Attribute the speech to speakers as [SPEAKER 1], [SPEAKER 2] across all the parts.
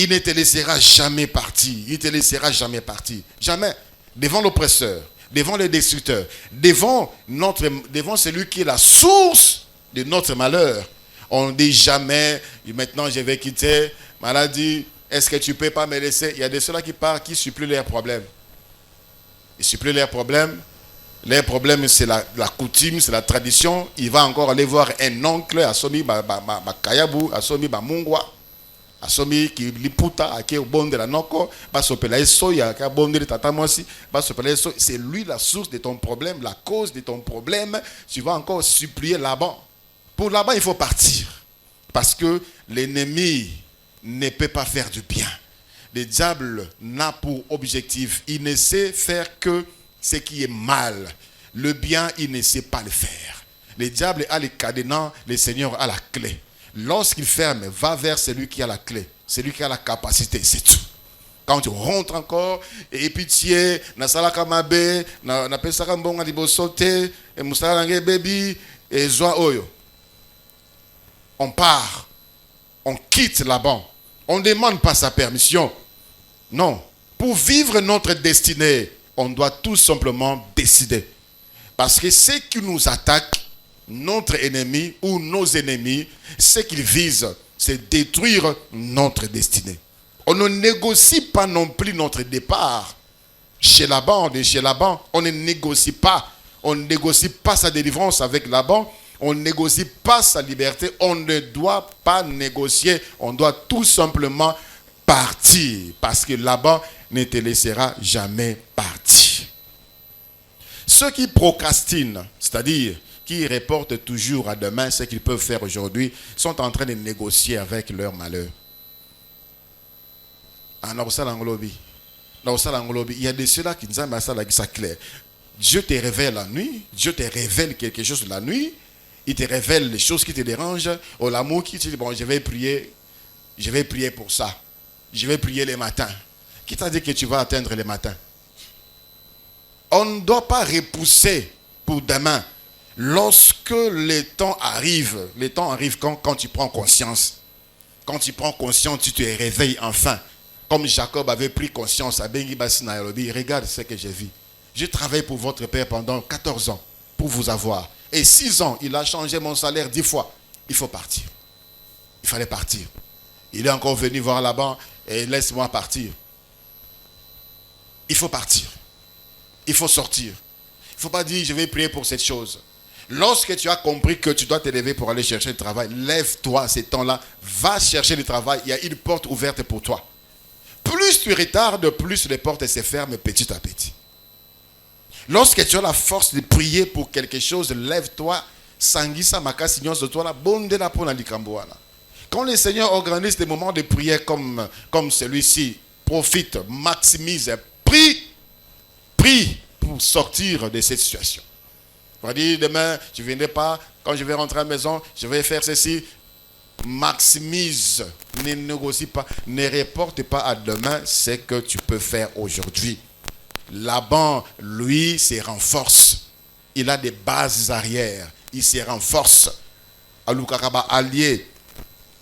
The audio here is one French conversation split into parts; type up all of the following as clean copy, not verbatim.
[SPEAKER 1] Il ne te laissera jamais partir. Il ne te laissera jamais partir. Jamais. Devant l'oppresseur, devant le destructeur, devant celui qui est la source de notre malheur. On ne dit jamais, maintenant je vais quitter, maladie, est-ce que tu ne peux pas me laisser? Il y a de ceux-là qui partent, qui supplient leurs problèmes. Ils supplient leurs problèmes. Les problèmes, c'est la coutume, c'est la tradition. Il va encore aller voir un oncle, Asomi Kayabu, Asomi Mungwa, Asomi qui liputa, qui est au bon de la noko, c'est lui la source de ton problème, la cause de ton problème. Tu vas encore supplier là-bas. Pour là-bas, il faut partir. Parce que l'ennemi ne peut pas faire du bien. Le diable n'a pour objectif, il ne sait faire que ce qui est mal. Le bien, il ne sait pas le faire. Le diable a les cadenas, le Seigneur a la clé. Lorsqu'il ferme, va vers celui qui a la clé, celui qui a la capacité, c'est tout. Quand tu rentres encore, et pitié, na salaka mabe, na pesaka mbonga libosote, et musala nge baby, et zoa oyo. On part, on quitte là-bas. On ne demande pas sa permission. Non. Pour vivre notre destinée, on doit tout simplement décider. Parce que ceux qui nous attaquent, notre ennemi ou nos ennemis, ce qu'ils visent, c'est détruire notre destinée. On ne négocie pas non plus notre départ. Chez Laban, on ne négocie pas. On ne négocie pas sa délivrance avec Laban. On ne négocie pas sa liberté. On ne doit pas négocier. On doit tout simplement partir. Parce que Laban ne te laissera jamais partir. Ceux qui procrastinent, c'est-à-dire qui reportent toujours à demain ce qu'ils peuvent faire aujourd'hui, sont en train de négocier avec leur malheur. Il y a de ceux-là qui disent ça clair. Dieu te révèle la nuit, Dieu te révèle quelque chose la nuit, il te révèle les choses qui te dérangent. Au l'amour qui te dit, bon, je vais prier pour ça. Je vais prier les matins. Qui t'a dit que tu vas atteindre les matins? On ne doit pas repousser pour demain. Lorsque le temps arrive quand tu prends conscience. Quand tu prends conscience, tu te réveilles enfin. Comme Jacob avait pris conscience à Bengi Bassi Nairobi, regarde ce que j'ai vu. J'ai travaillé pour votre père pendant 14 ans pour vous avoir. Et 6 ans, il a changé mon salaire 10 fois. Il faut partir. Il fallait partir. Il est encore venu voir là-bas et laisse-moi partir. Il faut partir. Il faut sortir. Il ne faut pas dire je vais prier pour cette chose. Lorsque tu as compris que tu dois te lever pour aller chercher le travail, lève-toi ces temps-là, va chercher le travail, il y a une porte ouverte pour toi. Plus tu retardes, plus les portes se ferment petit à petit. Lorsque tu as la force de prier pour quelque chose, lève-toi, sangisa makasignon de toi, bonde la pour likamboana. Quand le Seigneur organise des moments de prière comme celui-ci, profite, maximise, prie pour sortir de cette situation. On va dire demain, je ne viendrai pas, quand je vais rentrer à la maison, je vais faire ceci. Maximise, ne négocie pas, ne reporte pas à demain ce que tu peux faire aujourd'hui. Laban, lui, se renforce. Il a des bases arrière. Il se renforce. Alukakaba allié.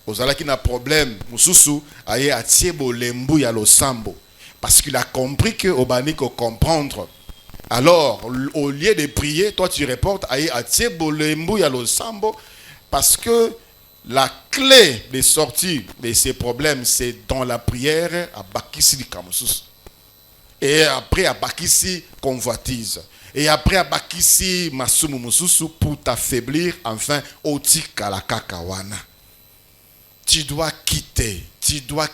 [SPEAKER 1] Ozala qui n'a problème, Mususu, aye atiebo lembu ya lo sambo. Parce qu'il a compris que Obaniko comprendre. Alors, au lieu de prier, toi tu reportes aye atiebo lembu ya lo sambo. Parce que la clé de sortie de ces problèmes, c'est dans la prière à Bakissi di Kamusus. Et après à Bakissi convoitise. Et après à Bakissi Masumu Mususu pour t'affaiblir, enfin, Oti Kalakakawana. Tu dois quitter, tu dois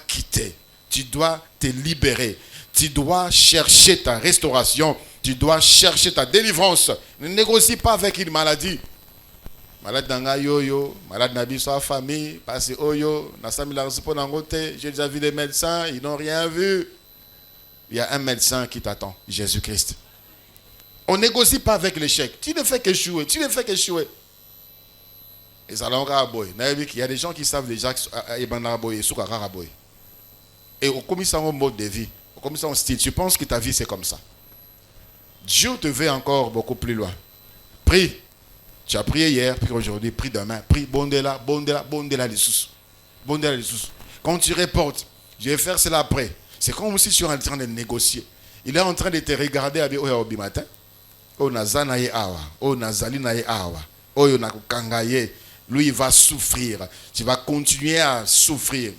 [SPEAKER 1] te libérer, tu dois chercher ta restauration, tu dois chercher ta délivrance. Ne négocie pas avec une maladie. Malade d'anga yo, malade nabi sa famille, parce que oyo, j'ai déjà vu des médecins, ils n'ont rien vu. Il y a un médecin qui t'attend, Jésus-Christ. On ne négocie pas avec l'échec. Tu ne fais qu'échouer, Et il y a des gens qui savent déjà et au commissariat mode de vie, au commissariat style, tu penses que ta vie c'est comme ça. Dieu te veut encore beaucoup plus loin. Prie. Tu as prié hier, prie aujourd'hui, prie demain, prie bondela les sous. Quand tu reportes, Je vais faire cela après. C'est comme si tu es en train de négocier. Il est en train de te regarder avec Oya matin. Oh Nazana ye awa. Oh Nazali na ye awa. Oh Yonakukangaye. Lui, il va souffrir. Tu vas continuer à souffrir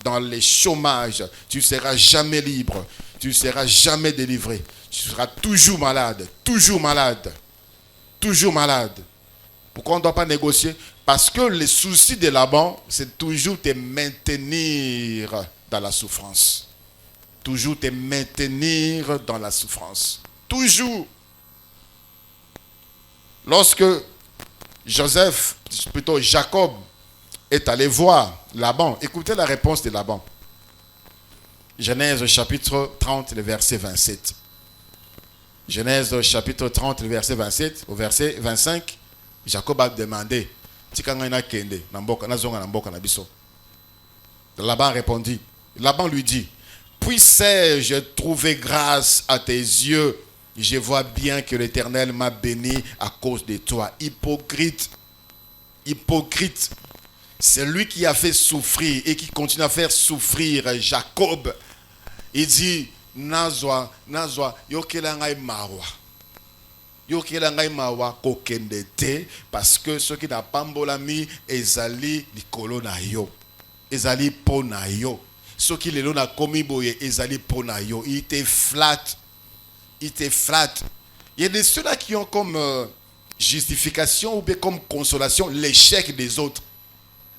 [SPEAKER 1] dans les chômages. Tu ne seras jamais libre. Tu ne seras jamais délivré. Tu seras toujours malade. Toujours malade. Toujours malade. Pourquoi on ne doit pas négocier? Parce que le souci de Laban, c'est toujours te maintenir dans la souffrance. Toujours te maintenir dans la souffrance. Toujours. Lorsque Joseph, plutôt Jacob, est allé voir Laban, écoutez la réponse de Laban. Genèse chapitre 30, le verset 27. Genèse chapitre 30, le verset 27, au verset 25, Jacob a demandé, Laban répondit, Laban lui dit, puisse-je trouver grâce à tes yeux? Je vois bien que l'Éternel m'a béni à cause de toi. Hypocrite. Hypocrite. C'est lui qui a fait souffrir et qui continue à faire souffrir Jacob. Il dit, Nazwa, yokelangai mawa. Yokelangai mawa kokendete, parce que ce qui n'a pas mbolami, ezali likolo na yo. Ezali po na yo. Ce qui le na komi boye, ezali po na yo. Il te flatte. Il te flatte. Il y a de ceux-là qui ont comme justification ou bien comme consolation l'échec des autres.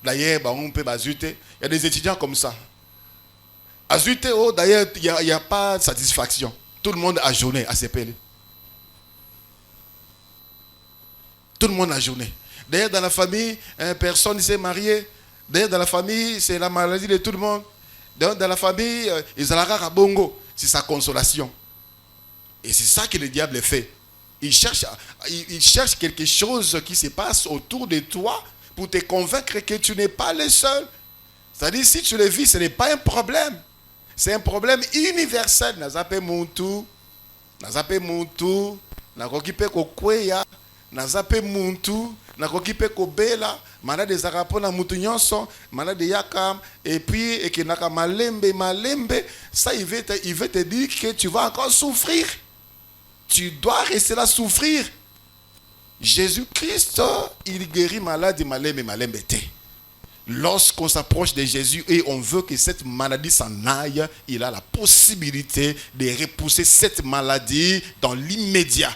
[SPEAKER 1] D'ailleurs, on peut azuter. Il y a des étudiants comme ça. Azuter, oh, d'ailleurs, il n'y a pas de satisfaction. Tout le monde a journé à CPL. Tout le monde a journé. D'ailleurs, dans la famille, personne ne s'est marié. D'ailleurs, dans la famille, c'est la maladie de tout le monde. D'ailleurs, dans la famille, ils ont la bongo. C'est sa consolation. Et c'est ça que le diable fait. Il cherche quelque chose qui se passe autour de toi pour te convaincre que tu n'es pas le seul. C'est-à-dire, si tu le vis, ce n'est pas un problème. C'est un problème universel. Nazape muntu, nakokipe kokweya, nazape muntu, nakokipe kobela, malade des arapo na mutu nyonso, malade yakam, et puis et que naka malembe, ça il veut te dire que tu vas encore souffrir. Tu dois rester là souffrir. Jésus-Christ, il guérit malade, malembe. Lorsqu'on s'approche de Jésus et on veut que cette maladie s'en aille, il a la possibilité de repousser cette maladie dans l'immédiat.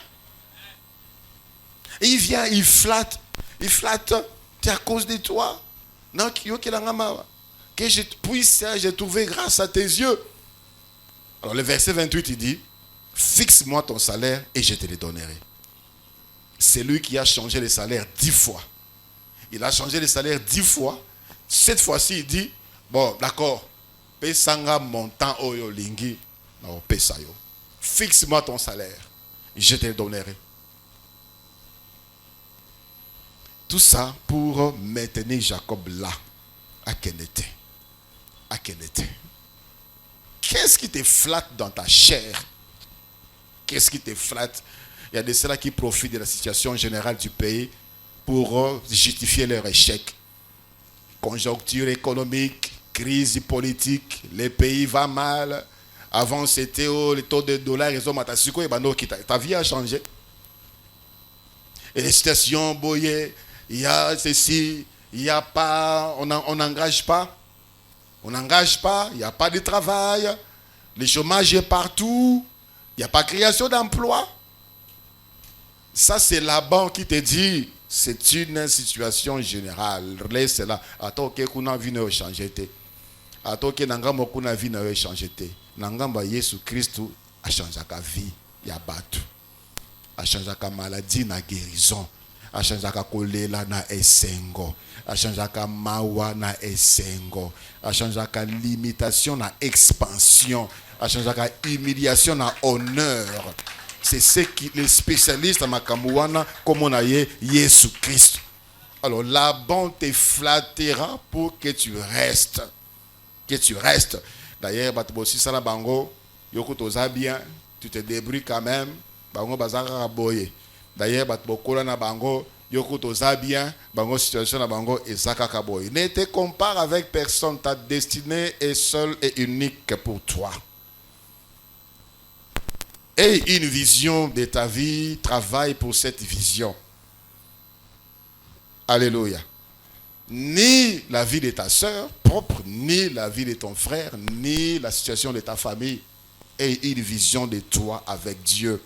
[SPEAKER 1] Et il vient, il flatte, c'est à cause de toi. Que je puisse, j'ai trouvé grâce à tes yeux. Alors le verset 28, il dit, fixe-moi ton salaire et je te le donnerai. C'est lui qui a changé le salaire 10 fois. Il a changé le salaire 10 fois. Cette fois-ci, il dit, bon, d'accord, pesanga montant oyo lingi, non, pesayo. Fixe-moi ton salaire, je te le donnerai. Tout ça pour maintenir Jacob là, à Kenete. À Kenete. Qu'est-ce qui te flatte dans ta chair? Qu'est-ce qui te flatte? Il y a de ceux-là qui profitent de la situation générale du pays pour justifier leur échec. Conjoncture économique, crise politique, le pays va mal. Avant, c'était le taux de dollar, ta vie a changé. Et les situations, boyées, il y a ceci, il n'y a pas, on n'engage pas. On n'engage pas, il n'y a pas de travail. Le chômage est partout. Il n'y a pas de création d'emploi. Ça, c'est Laban qui te dit, c'est une situation générale. Laisse là. Attends que kuna vie ne change. Attends que nangamba kuna vie ne change. Nangamba Yesu Christ a changé ta vie. Ya batu. A changé ta maladie na guérison. A changé ta kolela na esengo. A changé ta mawa na esengo. A changé ta limitation na expansion. A changé ta humiliation na honneur. C'est ce qui les spécialistes à Makamouana, comme on a eu Jésus Christ. Alors Laban te flattera pour que tu restes. Que tu restes. D'ailleurs, si ça la bango, yoko toza bien, tu te débrouilles quand même. Bango bazara boye. D'ailleurs, kola na bango, Yoko bien, bango situation na bango ezaka kaboy. Ne te compare avec personne, ta destinée est seule et unique pour toi. Et une vision de ta vie, travaille pour cette vision. Alléluia. Ni la vie de ta soeur propre, ni la vie de ton frère, ni la situation de ta famille. Et une vision de toi avec Dieu.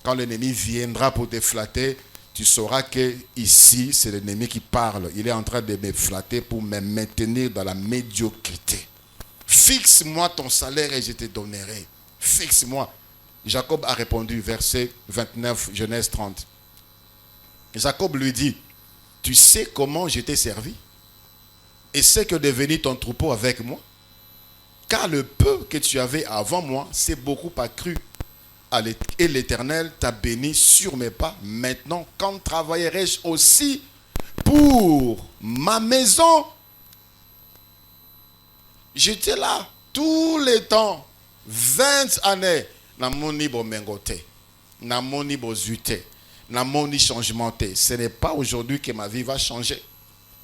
[SPEAKER 1] Quand l'ennemi viendra pour te flatter, tu sauras que ici, c'est l'ennemi qui parle. Il est en train de me flatter pour me maintenir dans la médiocrité. Fixe-moi ton salaire et je te donnerai. Fixe-moi. Jacob a répondu, verset 29, Genèse 30. Jacob lui dit, tu sais comment je t'ai servi et c'est que devenu ton troupeau avec moi? Car le peu que tu avais avant moi, c'est beaucoup accru. Et l'Éternel t'a béni sur mes pas. Maintenant, quand travaillerai-je aussi pour ma maison? J'étais là tous les temps, 20 années. Namoni bo mengote, namoni bo zute, namoni changement. Ce n'est pas aujourd'hui que ma vie va changer.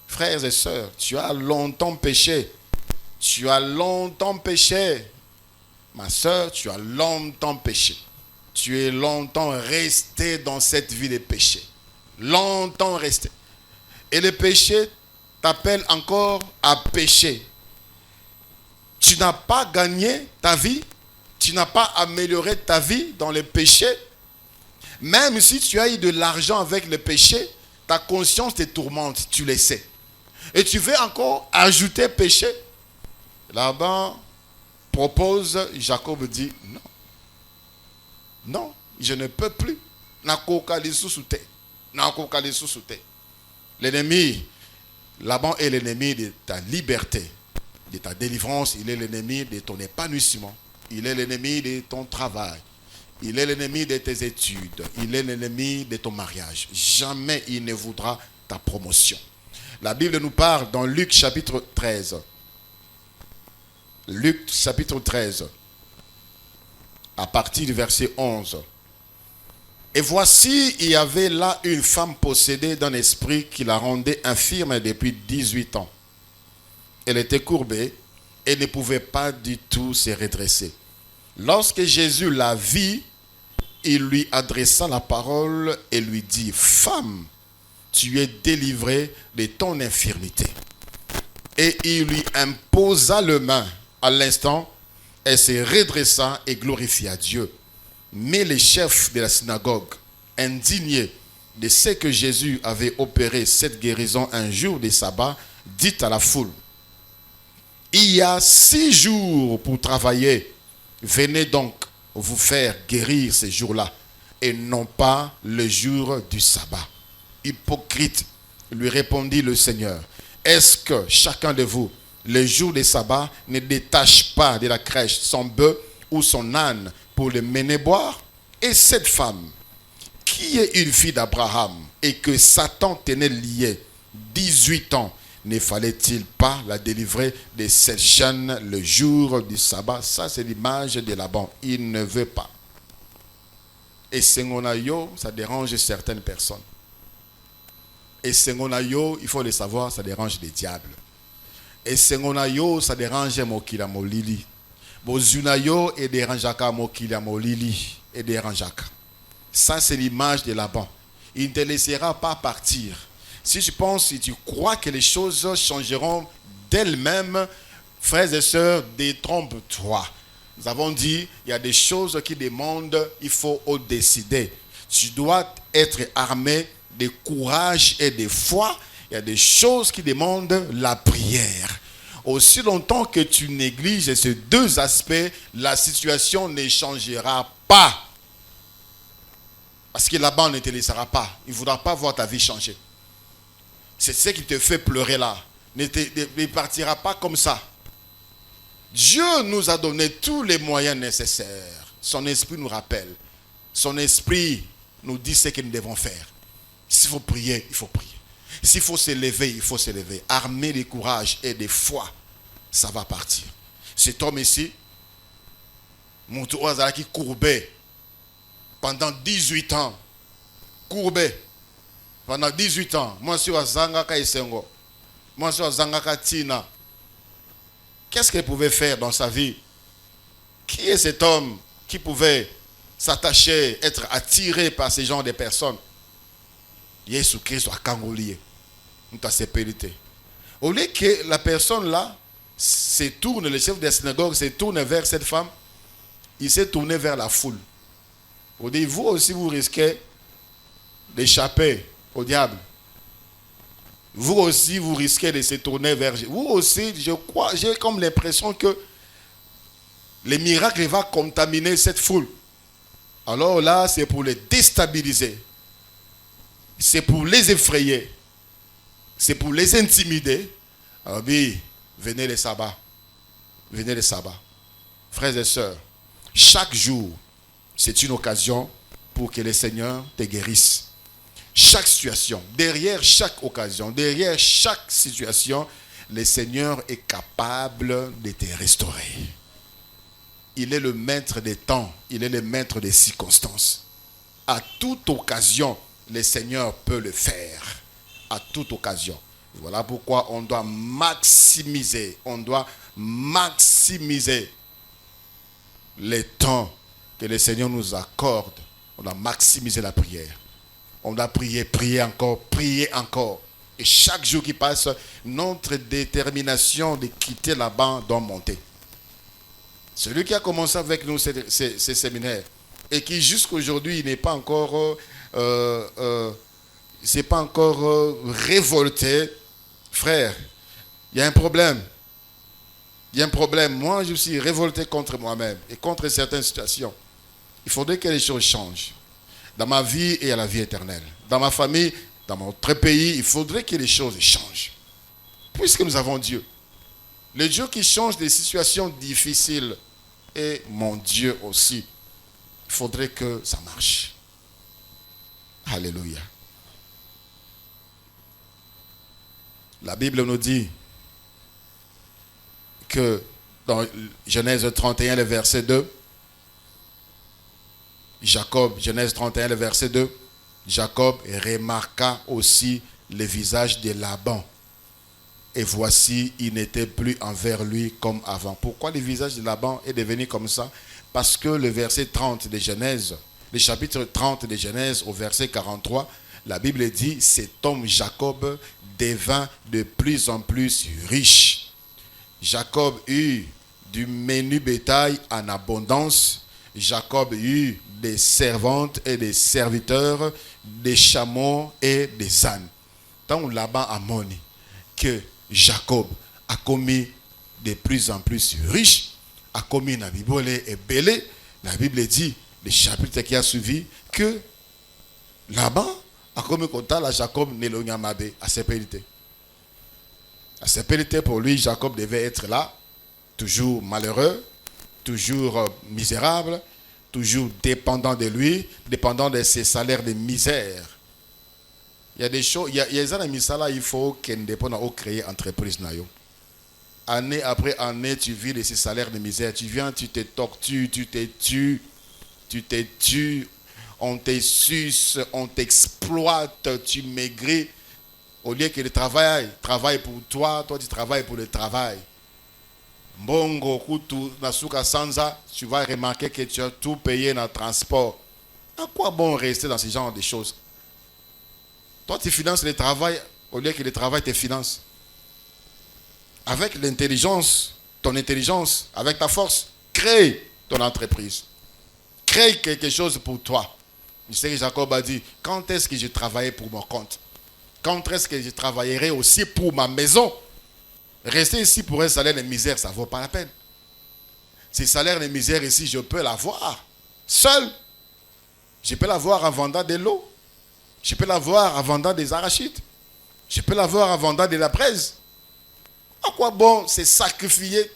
[SPEAKER 1] Frères et sœurs, tu as longtemps péché. Tu as longtemps péché. Ma sœur, tu as longtemps péché. Tu es longtemps resté dans cette vie de péché. Longtemps resté. Et le péché t'appelle encore à pécher. Tu n'as pas gagné ta vie. Tu n'as pas amélioré ta vie dans le péché. Même si tu as eu de l'argent avec le péché, ta conscience te tourmente, tu le sais. Et tu veux encore ajouter péché. Là-bas, propose, Jacob dit non. Non, je ne peux plus. L'ennemi, Laban est l'ennemi de ta liberté, de ta délivrance. Il est l'ennemi de ton épanouissement. Il est l'ennemi de ton travail. Il est l'ennemi de tes études. Il est l'ennemi de ton mariage. Jamais il ne voudra ta promotion. La Bible nous parle dans Luc chapitre 13. Luc chapitre 13. À partir du verset 11. Et voici, il y avait là une femme possédée d'un esprit qui la rendait infirme depuis 18 ans. Elle était courbée et ne pouvait pas du tout se redresser. Lorsque Jésus la vit, il lui adressa la parole et lui dit, « Femme, tu es délivrée de ton infirmité. » Et il lui imposa le main. À l'instant, elle se redressa et glorifia Dieu. Mais les chefs de la synagogue, indignés de ce que Jésus avait opéré cette guérison un jour de sabbat, dit à la foule, « Il y a 6 jours pour travailler. Venez donc vous faire guérir ces jours-là et non pas le jour du sabbat. » Hypocrite, lui répondit le Seigneur, « Est-ce que chacun de vous, le jour du sabbat, ne détache pas de la crèche son bœuf ou son âne pour le mener boire? Et cette femme, qui est une fille d'Abraham et que Satan tenait liée 18 ans, ne fallait-il pas la délivrer de cette chaîne le jour du sabbat? » Ça, c'est l'image de Laban. Il ne veut pas. Et Sengonayo, ça dérange certaines personnes. Et Sengonayo, il faut le savoir, ça dérange les diables. Et Sengonayo, ça dérange Mokila Molili. Bozunayo et dérangeaka Mokila Molili et dérangeaka. Ça, c'est l'image de Laban. Il ne te laissera pas partir. Si tu penses, si tu crois que les choses changeront d'elles-mêmes, frères et sœurs, détrompe-toi. Nous avons dit, il y a des choses qui demandent, il faut décider. Tu dois être armé de courage et de foi. Il y a des choses qui demandent la prière. Aussi longtemps que tu négliges ces 2 aspects, la situation ne changera pas. Parce que là-bas, on ne te laissera pas. Il ne voudra pas voir ta vie changer. C'est ce qui te fait pleurer là. Ne partira pas comme ça. Dieu nous a donné tous les moyens nécessaires. Son esprit nous rappelle. Son esprit nous dit ce que nous devons faire. S'il faut prier, il faut prier. S'il faut se lever, il faut se lever. Armé de courage et de foi, ça va partir. Cet homme ici, Moutou Azalaki courbé pendant 18 ans. Courbé. Pendant 18 ans, moi je suis à Zangaka Esengo. Moi je suis à Zangaka Tina. Qu'est-ce qu'il pouvait faire dans sa vie? Qui est cet homme qui pouvait s'attacher, être attiré par ce genre de personnes? Jésus-Christ a Kangolié. Nous avons sécurité. Au lieu que la personne là se tourne, le chef de la synagogue se tourne vers cette femme, il s'est tourné vers la foule. Vous dites, vous aussi vous risquez d'échapper au diable. Vous aussi vous risquez de se tourner vers... Vous aussi, je crois, j'ai comme l'impression que le miracle va contaminer cette foule. Alors là, c'est pour les déstabiliser. C'est pour les effrayer. C'est pour les intimider. Alors oui, venez les sabbats. Venez les sabbats. Frères et sœurs, chaque jour, c'est une occasion pour que le Seigneur te guérisse. Chaque situation, derrière chaque occasion, derrière chaque situation, le Seigneur est capable de te restaurer. Il est le maître des temps, il est le maître des circonstances. À toute occasion, le Seigneur peut le faire. À toute occasion. Voilà pourquoi on doit maximiser les temps que le Seigneur nous accorde. On doit maximiser la prière. On doit prier, prier encore. Et chaque jour qui passe, notre détermination de quitter là-bas doit monter. Celui qui a commencé avec nous ces séminaires et qui jusqu'aujourd'hui n'est pas encore révolté, frère, il y a un problème. Il y a un problème. Moi, je suis révolté contre moi-même et contre certaines situations. Il faudrait que les choses changent. Dans ma vie et à la vie éternelle. Dans ma famille, dans notre pays, il faudrait que les choses changent. Puisque nous avons Dieu. Le Dieu qui change des situations difficiles est mon Dieu aussi. Il faudrait que ça marche. Alléluia. La Bible nous dit que dans Genèse 31, le verset 2, Genèse 31, le verset 2, Jacob remarqua aussi le visage de Laban. Et voici, il n'était plus envers lui comme avant. Pourquoi le visage de Laban est devenu comme ça? Parce que le verset 30 de Genèse, le chapitre 30 de Genèse au verset 43, la Bible dit, cet homme Jacob devint de plus en plus riche. Jacob eut du menu bétail en abondance. Jacob eut des servantes et des serviteurs, des chameaux et des ânes. Tant Laban a moni que Jacob a commis de plus en plus riche, a commis na Bible et belé, la Bible dit, le chapitre qui a suivi, que Laban a commis contact à Jacob Nelonyamabe à ses pérités. À ses pérités, pour lui, Jacob devait être là, toujours malheureux, toujours misérable, toujours dépendant de lui, dépendant de ses salaires de misère. Il y a des choses, il y a des misala, il faut qu'on dépende au créer entreprise. Année après année, tu vis de ces salaires de misère. Tu viens, tu te tortures, tu te tues, on te suce, on t'exploite, tu maigris. Au lieu que le travail pour toi, toi tu travailles pour le travail. Mbongo, Kutu, Nasuka Sanza, tu vas remarquer que tu as tout payé dans le transport. À quoi bon rester dans ce genre de choses? Toi, tu finances le travail au lieu que le travail te finance. Avec l'intelligence, ton intelligence, avec ta force, crée ton entreprise. Crée quelque chose pour toi. Je sais que Jacob a dit, quand est-ce que je travaillais pour mon compte? Quand est-ce que je travaillerai aussi pour ma maison? Rester ici pour un salaire de misère, ça ne vaut pas la peine. Ce salaire de misère ici, je peux l'avoir seul. Je peux l'avoir en vendant de l'eau. Je peux l'avoir en vendant des arachides. Je peux l'avoir en vendant de la braise. À quoi bon se sacrifier?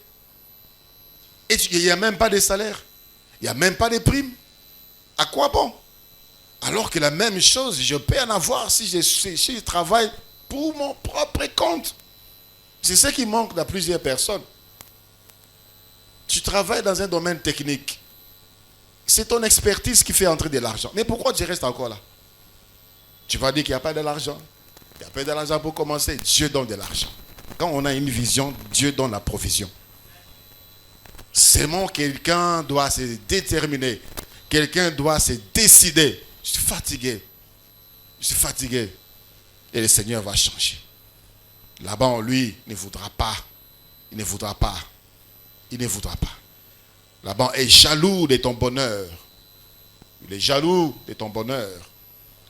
[SPEAKER 1] Et il n'y a même pas de salaire. Il n'y a même pas de prime. À quoi bon? Alors que la même chose, je peux en avoir si je travaille pour mon propre compte. C'est ce qui manque dans plusieurs personnes. Tu travailles dans un domaine technique. C'est ton expertise qui fait entrer de l'argent. Mais pourquoi tu restes encore là? Tu vas dire qu'il n'y a pas de l'argent. Il n'y a pas de l'argent pour commencer. Dieu donne de l'argent. Quand on a une vision, Dieu donne la provision. Seulement quelqu'un doit se déterminer. Quelqu'un doit se décider. Je suis fatigué. Je suis fatigué. Et le Seigneur va changer. Laban, lui, ne voudra pas. Il ne voudra pas. Il ne voudra pas. Laban est jaloux de ton bonheur. Il est jaloux de ton bonheur.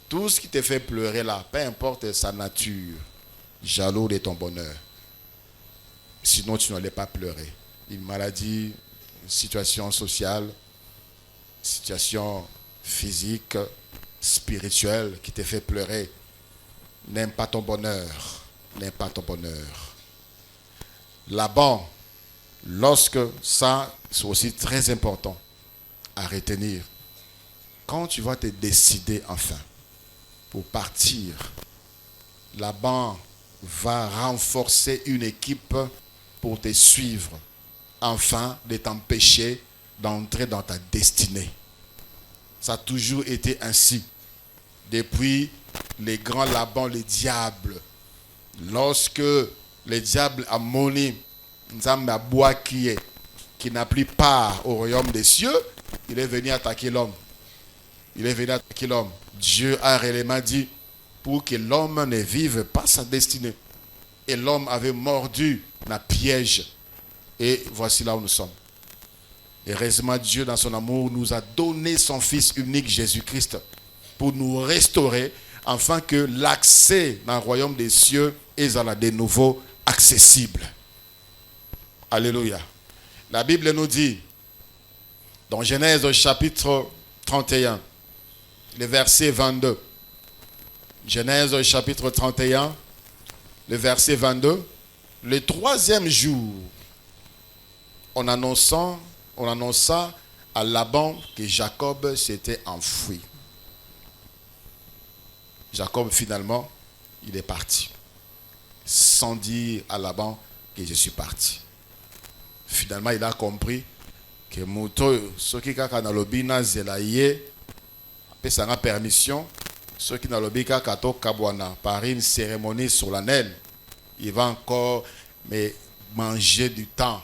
[SPEAKER 1] Tout ce qui te fait pleurer là, peu importe sa nature, jaloux de ton bonheur. Sinon, tu n'allais pas pleurer. Une maladie, une situation sociale, situation physique, spirituelle qui te fait pleurer. N'aime pas ton bonheur. N'aime pas ton bonheur. Laban, lorsque ça, c'est aussi très important à retenir. Quand tu vas te décider enfin pour partir, Laban va renforcer une équipe pour te suivre, afin de t'empêcher d'entrer dans ta destinée. Ça a toujours été ainsi. Depuis les grands Laban, les diables, lorsque le diable a moni Nzambe qui n'a plus part au royaume des cieux, il est venu attaquer l'homme. Il est venu attaquer l'homme. Dieu a réellement dit pour que l'homme ne vive pas sa destinée. Et l'homme avait mordu la piège. Et voici là où nous sommes. Heureusement, Dieu, dans son amour, nous a donné son Fils unique, Jésus-Christ, pour nous restaurer, afin que l'accès dans le royaume des cieux est de nouveau accessible. Alléluia. La Bible nous dit, dans Genèse chapitre 31, le verset 22. Genèse chapitre 31, le verset 22. Le troisième jour, on annonça à Laban que Jacob s'était enfui. Jacob, finalement, il est parti. Sans dire à Laban que je suis parti. Finalement, il a compris que Mouto, ceux qui ont na zelaye, ça a permission, ceux qui n'ont pas par une cérémonie solennelle, il va encore manger du temps.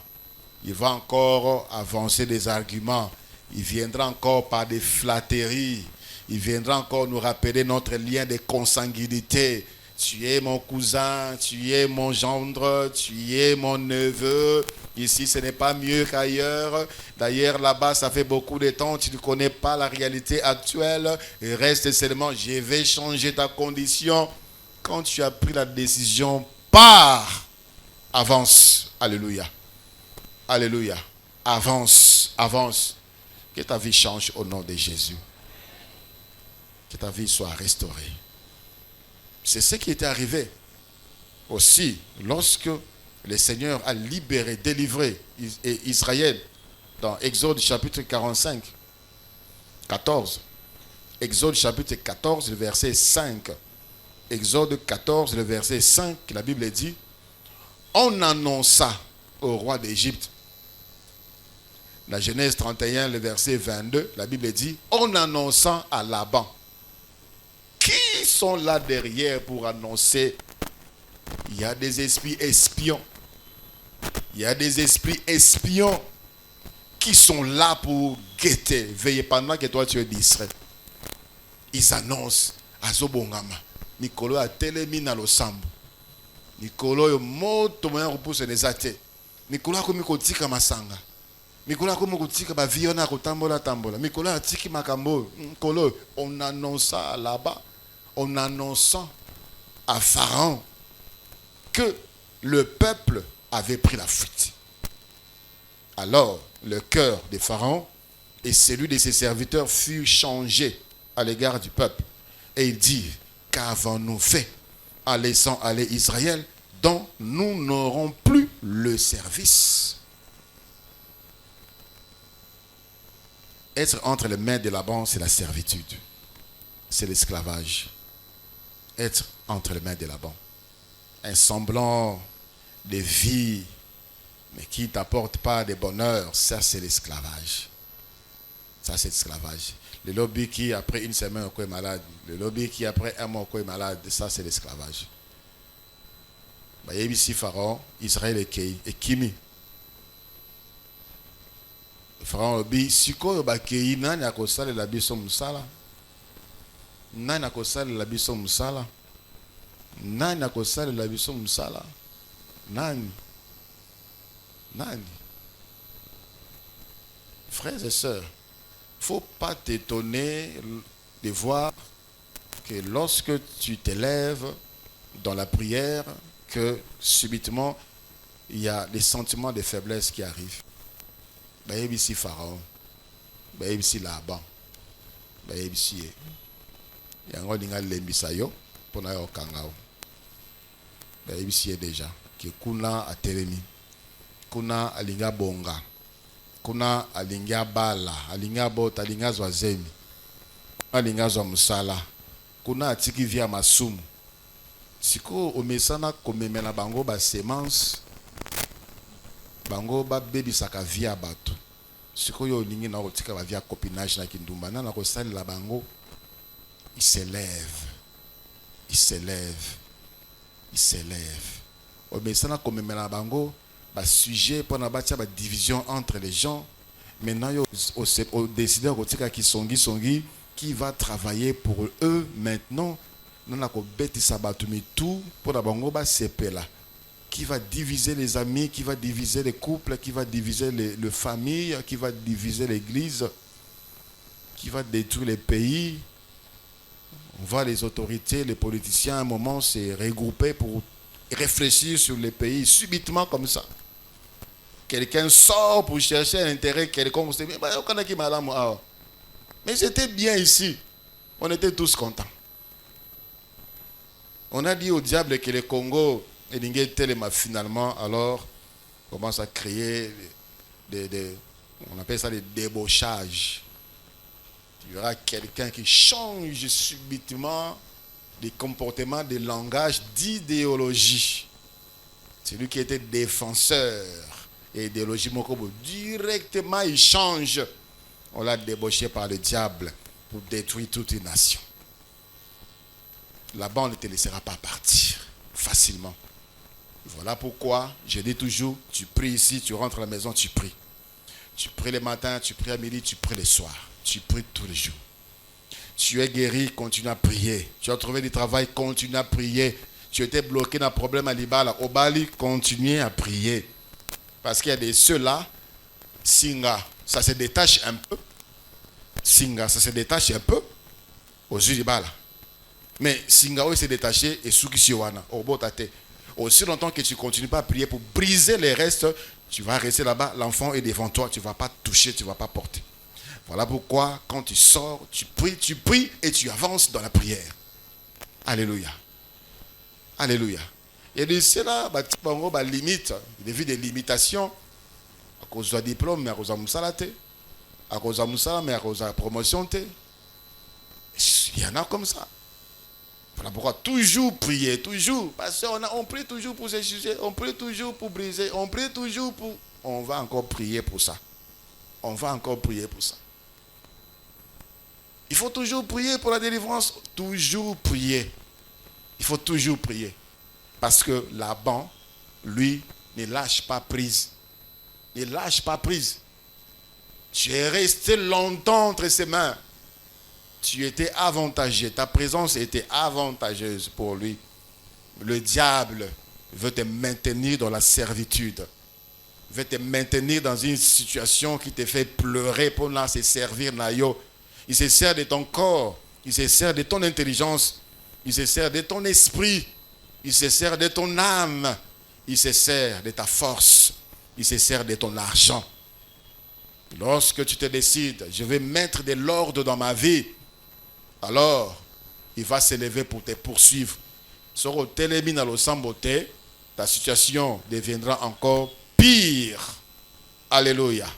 [SPEAKER 1] Il va encore avancer des arguments. Il viendra encore par des flatteries. Il viendra encore nous rappeler notre lien de consanguinité. Tu es mon cousin, tu es mon gendre, tu es mon neveu. Ici, ce n'est pas mieux qu'ailleurs. D'ailleurs, là-bas, ça fait beaucoup de temps. Tu ne connais pas la réalité actuelle. Il reste seulement, je vais changer ta condition. Quand tu as pris la décision, pars, avance. Alléluia. Alléluia. Avance, avance. Que ta vie change au nom de Jésus. Que ta vie soit restaurée. C'est ce qui était arrivé aussi lorsque le Seigneur a libéré, délivré Israël dans Exode chapitre 45, 14. Exode chapitre 14, le verset 5. Exode 14, le verset 5, la Bible dit, on annonça au roi d'Égypte. La Genèse 31, le verset 22, la Bible dit, on annonça à Laban. Qui sont là derrière pour annoncer? Il y a des esprits espions. Il y a des esprits espions qui sont là pour guetter, veiller pendant que toi tu es distrait. Ils annoncent à Zobongama. Nicolo a télémi na losambo. Nicolo yo moto moya repousse les athées. Nicolo a komi kotika masanga. Nicolo a komi kotika ba viona kotambola tambola. Nicolo a tiki makambo. Nicolo, on annonce ça là-bas. En annonçant à Pharaon que le peuple avait pris la fuite. Alors, le cœur de Pharaon et celui de ses serviteurs furent changés à l'égard du peuple. Et il dit, qu'avons-nous fait en laissant aller Israël, dont nous n'aurons plus le service? Être entre les mains de Laban, c'est la servitude. C'est l'esclavage. Être entre les mains de Laban. Un semblant de vie, mais qui ne t'apporte pas de bonheur, ça c'est l'esclavage. Ça, c'est l'esclavage. Le lobby qui, après une semaine, est malade. Le lobby qui, après un mois, est malade. Ça, c'est l'esclavage. Il y a ici Pharaon, Israël et Kimi. Pharaon lobby, si ko bakei nani akosala la biso musala? Nani akosala la biso musala? Nani akosala la biso musala? Nani? Nani? Frères et sœurs, il ne faut pas t'étonner de voir que lorsque tu t'élèves dans la prière, que subitement, il y a des sentiments de faiblesse qui arrivent. Il y a ici Pharaon, il y a ici Laban, il y a ici. Il y a un lembisayo pour na okangao. Il y a ici déjà que kuna atelemi, kuna alinga bonga, kuna alinga bala, alinga bota, alinga zwazemi, alinga zwamusala, kuna atiki via masumu. Siko omesana komemela bango ba semence, bango ba baby saka via bato. Siko yo lingi na otika ba via copinage na kindumba na ko sali la bango. Il s'élève, il s'élève, il s'élève. Omesana komemela bango ba sujet pour na batia ba division entre les gens. Maintenant yo au décider kotika ki songi qui va travailler pour eux maintenant. Nous avons bêti sabatumi tout pour la bango ba sepela qui va diviser les amis, qui va diviser les couples, qui va diviser les familles, qui va diviser l'église, qui va détruire les pays. On voit les autorités, les politiciens à un moment se regrouper pour réfléchir sur les pays subitement comme ça. Quelqu'un sort pour chercher un intérêt quelconque. Mais c'était bien ici. On était tous contents. On a dit au diable que le Congo est tellement finalement, alors on commence à créer on appelle ça des débauchages. Il y aura quelqu'un qui change subitement des comportements, des langages, d'idéologie. Celui qui était défenseur et idéologie, directement il change. On l'a débauché par le diable pour détruire toute une nation. Là-bas, on ne te laissera pas partir facilement. Voilà pourquoi je dis toujours, tu pries ici, tu rentres à la maison, tu pries. Tu pries le matin, tu pries à midi, tu pries le soir. Tu pries tous les jours. Tu es guéri, continue à prier. Tu as trouvé du travail, continue à prier. Tu étais bloqué dans un problème à Libala, au Bali, continue à prier. Parce qu'il y a des ceux-là, Singa, ça se détache un peu. Singa, ça se détache un peu aux yeux du Libala. Mais Singao s'est détaché et Sukisiwana, au Botate. Aussi longtemps que tu ne continues pas à prier pour briser les restes, tu vas rester là-bas, l'enfant est devant toi, tu ne vas pas toucher, tu ne vas pas porter. Voilà pourquoi, quand tu sors, tu pries et tu avances dans la prière. Alléluia. Alléluia. Et de cela, il limite, il y a des limitations à cause du diplôme, mais à cause de Moussalate, à cause de Moussala, mais à cause de la promotion. Il y en a comme ça. Voilà pourquoi toujours prier, toujours. Parce qu'on prie toujours pour ces sujets, on prie toujours pour briser, on prie toujours pour... On va encore prier pour ça. On va encore prier pour ça. Il faut toujours prier pour la délivrance. Toujours prier. Il faut toujours prier. Parce que Laban, lui, ne lâche pas prise. Ne lâche pas prise. Tu es resté longtemps entre ses mains. Tu étais avantageux. Ta présence était avantageuse pour lui. Le diable veut te maintenir dans la servitude. Veut te maintenir dans une situation qui te fait pleurer pour se servir. Il se sert de ton corps. Il se sert de ton intelligence. Il se sert de ton esprit. Il se sert de ton âme. Il se sert de ta force. Il se sert de ton argent. Lorsque tu te décides, je vais mettre de l'ordre dans ma vie, alors il va s'élever pour te poursuivre. Sur ta situation deviendra encore pire. Alléluia.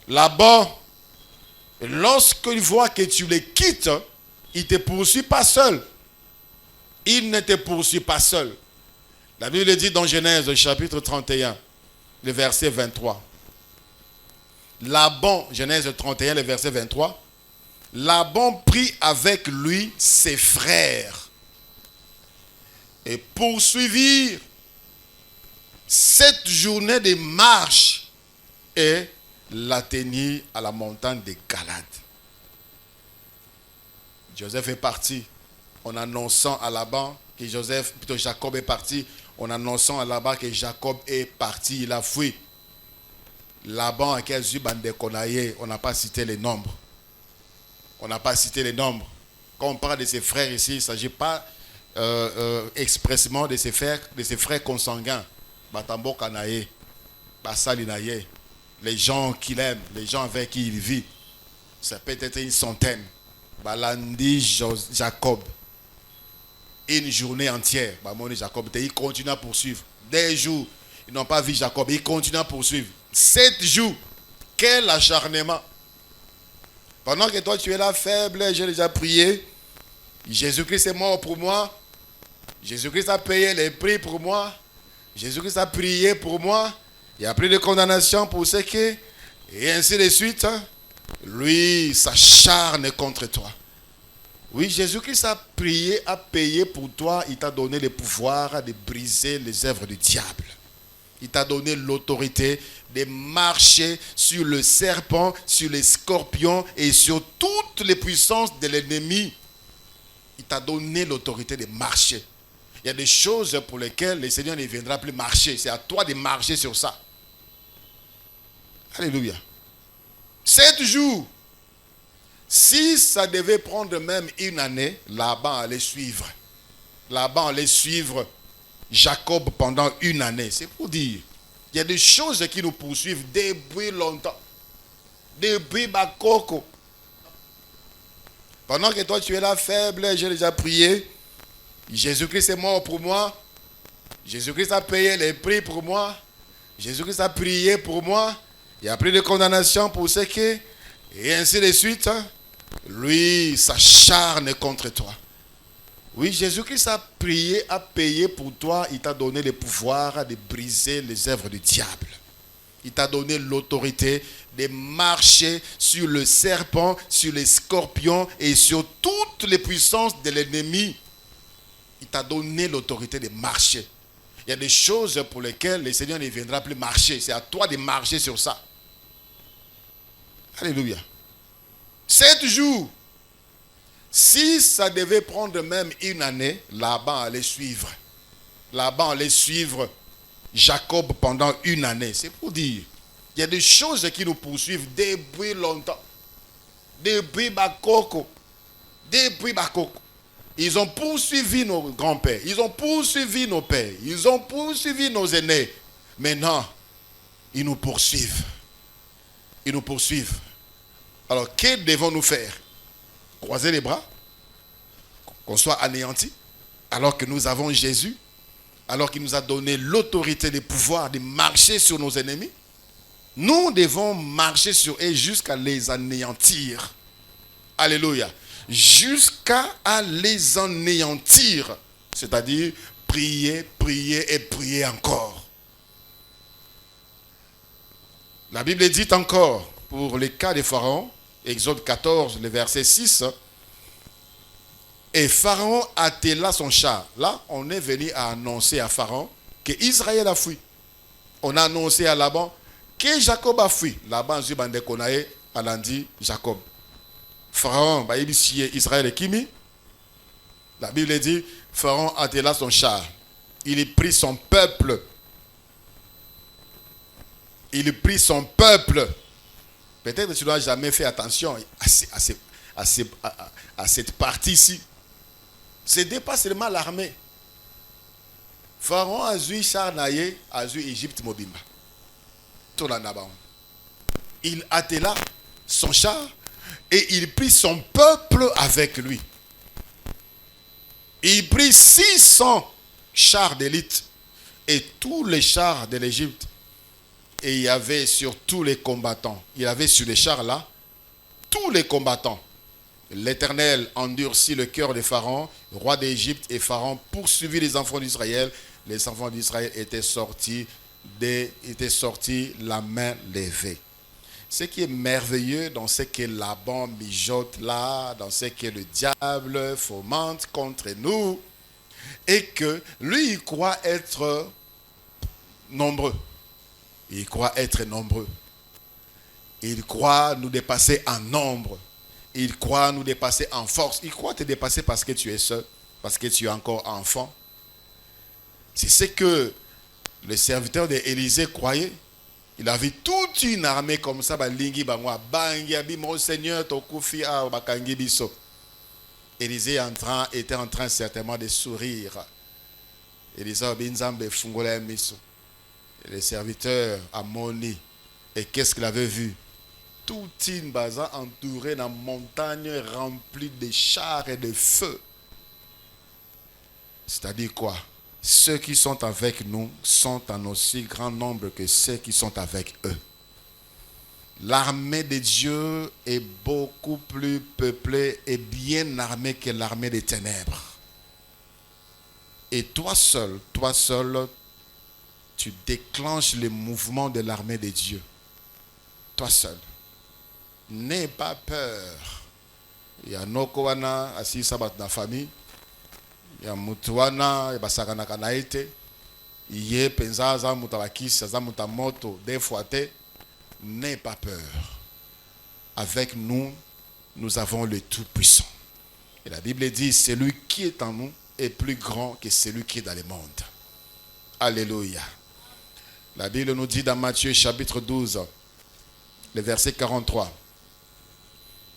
[SPEAKER 1] Là-bas, lorsqu'il voit que tu les quittes, il ne te poursuit pas seul. Il ne te poursuit pas seul. La Bible dit dans Genèse chapitre 31, le verset 23. Laban, Genèse 31, le verset 23. Laban prit avec lui ses frères et poursuivirent 7 journées de marche et l'atteignirent à la montagne de Galade. Joseph est parti en annonçant à Laban que Jacob est parti, en annonçant à Laban que Jacob est parti, il a fui. Laban a quel on n'a pas cité les nombres. On n'a pas cité les nombres. Quand on parle de ses frères ici, il ne s'agit pas expressément de ses frères consanguins. Batambo Kanaye, Basalinaye, les gens qu'il aime, les gens avec qui il vit. Ça peut être une centaine. Balandi Jacob. Une journée entière. Jacob, il continue à poursuivre. Des jours, ils n'ont pas vu Jacob. Ils continuent à poursuivre. 7 jours. Quel acharnement. Pendant que toi tu es là faible, j'ai déjà prié. Jésus-Christ est mort pour moi. Jésus-Christ a payé les prix pour moi. Jésus-Christ a prié pour moi. Il n'y a plus de condamnation pour ce qui. Et ainsi de suite. Lui s'acharne contre toi. Oui, Jésus-Christ a prié, a payé pour toi. Il t'a donné le pouvoir de briser les œuvres du diable. Il t'a donné l'autorité de marcher sur le serpent, sur les scorpions et sur toutes les puissances de l'ennemi. Il t'a donné l'autorité de marcher. Il y a des choses pour lesquelles le Seigneur ne viendra plus marcher. C'est à toi de marcher sur ça. Alléluia. 7 jours. Si ça devait prendre même une année, Laban allait suivre. Laban allait suivre Jacob pendant une année. C'est pour dire. Il y a des choses qui nous poursuivent depuis longtemps. Depuis Bakoko. Pendant que toi tu es là faible, j'ai déjà prié. Jésus-Christ est mort pour moi. Jésus-Christ a payé les prix pour moi. Jésus-Christ a prié pour moi. Il n'y a plus de condamnation pour ce qui. Et ainsi de suite. Lui s'acharne contre toi. Oui, Jésus-Christ a prié, a payé pour toi. Il t'a donné le pouvoir de briser les œuvres du diable. Il t'a donné l'autorité de marcher sur le serpent, sur les scorpions et sur toutes les puissances de l'ennemi. Il t'a donné l'autorité de marcher. Il y a des choses pour lesquelles le Seigneur ne viendra plus marcher. C'est à toi de marcher sur ça. Alléluia. 7 jours. Si ça devait prendre même une année, Laban allait suivre. Laban allait suivre Jacob pendant une année. C'est pour dire. Il y a des choses qui nous poursuivent depuis longtemps. Depuis Bakoko. Depuis Bakoko. Ils ont poursuivi nos grands-pères. Ils ont poursuivi nos pères. Ils ont poursuivi nos aînés. Maintenant, ils nous poursuivent. Ils nous poursuivent. Alors, que devons-nous faire? Croiser les bras? Qu'on soit anéantis? Alors que nous avons Jésus? Alors qu'il nous a donné l'autorité, le pouvoir de marcher sur nos ennemis? Nous devons marcher sur eux jusqu'à les anéantir. Alléluia. Jusqu'à les anéantir. C'est-à-dire prier, prier et prier encore. La Bible dit encore, pour le cas de Pharaon, Exode 14, le verset 6, et Pharaon attela son char. Là, on est venu à annoncer à Pharaon que Israël a fui. On a annoncé à Laban que Jacob a fui. Laban Zubande Konae a dit Jacob. Pharaon, Israël est Kimi. La Bible dit, Pharaon attela son char. Il prit son peuple. Il prit son peuple. Peut-être que tu n'as jamais fait attention à cette partie-ci. Ce n'est pas seulement l'armée. Pharaon a vu Charnaye, a vu Égypte Mobimba. Il attela son char et il prit son peuple avec lui. Il prit 600 chars d'élite et tous les chars de l'Égypte. Et il y avait sur tous les combattants. Il y avait sur les chars là, tous les combattants. L'Éternel endurcit le cœur de Pharaon, roi d'Égypte, et Pharaon poursuivit les enfants d'Israël. Les enfants d'Israël étaient sortis la main levée. Ce qui est merveilleux dans ce que Laban mijote là, dans ce que le diable fomente contre nous, est que lui, il croit être nombreux. Il croit être nombreux. Il croit nous dépasser en nombre. Il croit nous dépasser en force. Il croit te dépasser parce que tu es seul, parce que tu es encore enfant. C'est ce que le serviteur d'Élisée croyait. Il a vu toute une armée comme ça. Seigneur, Élisée était en train certainement de sourire. Élisée le serviteur a moni. Et qu'est-ce qu'il avait vu? Toute une bazar entourée d'une montagne remplie de chars et de feux. C'est-à-dire quoi? Ceux qui sont avec nous sont en aussi grand nombre que ceux qui sont avec eux. L'armée de Dieu est beaucoup plus peuplée et bien armée que l'armée des ténèbres. Et toi seul, tu déclenches le mouvement de l'armée de Dieu. Toi seul. N'aie pas peur. Il y a Nokowana, assis sabat dans la famille. Il y a Mutuana, il y a Basakana Kanaïte. Il y a Penzaza, Mutabakis, Mutamoto, des fois. N'aie pas peur. Avec nous, nous avons le Tout-Puissant. Et la Bible dit, celui qui est en nous est plus grand que celui qui est dans le monde. Alléluia. La Bible nous dit dans Matthieu chapitre 12, le verset 43.